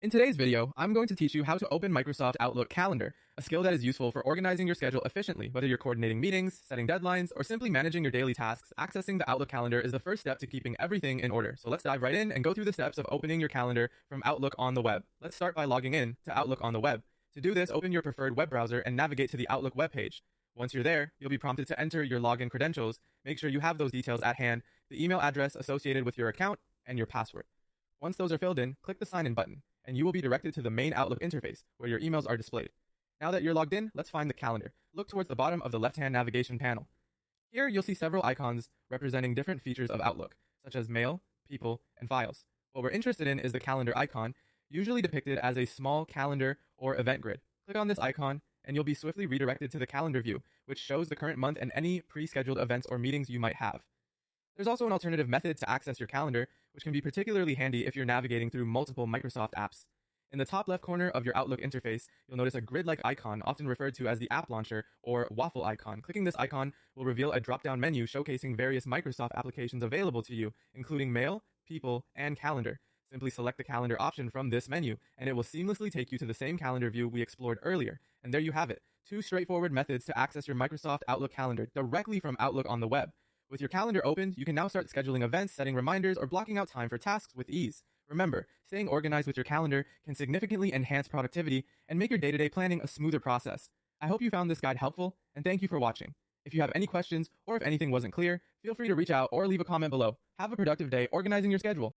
In today's video, I'm going to teach you how to open Microsoft Outlook Calendar, a skill that is useful for organizing your schedule efficiently. Whether you're coordinating meetings, setting deadlines, or simply managing your daily tasks, accessing the Outlook Calendar is the first step to keeping everything in order. So let's dive right in and go through the steps of opening your calendar from Outlook on the web. Let's start by logging in to Outlook on the web. To do this, open your preferred web browser and navigate to the Outlook webpage. Once you're there, you'll be prompted to enter your login credentials. Make sure you have those details at hand, the email address associated with your account, and your password. Once those are filled in, click the sign in button, and you will be directed to the main Outlook interface, where your emails are displayed. Now that you're logged in, let's find the calendar. Look towards the bottom of the left-hand navigation panel. Here, you'll see several icons representing different features of Outlook, such as Mail, People, and Files. What we're interested in is the calendar icon, usually depicted as a small calendar or event grid. Click on this icon, and you'll be swiftly redirected to the calendar view, which shows the current month and any pre-scheduled events or meetings you might have. There's also an alternative method to access your calendar, which can be particularly handy if you're navigating through multiple Microsoft apps. In the top left corner of your Outlook interface, you'll notice a grid-like icon, often referred to as the app launcher or waffle icon. Clicking this icon will reveal a drop-down menu showcasing various Microsoft applications available to you, including Mail, People, and Calendar. Simply select the calendar option from this menu, and it will seamlessly take you to the same calendar view we explored earlier. And there you have it, two straightforward methods to access your Microsoft Outlook calendar directly from Outlook on the web. With your calendar opened, you can now start scheduling events, setting reminders, or blocking out time for tasks with ease. Remember, staying organized with your calendar can significantly enhance productivity and make your day-to-day planning a smoother process. I hope you found this guide helpful, and thank you for watching. If you have any questions, or if anything wasn't clear, feel free to reach out or leave a comment below. Have a productive day organizing your schedule.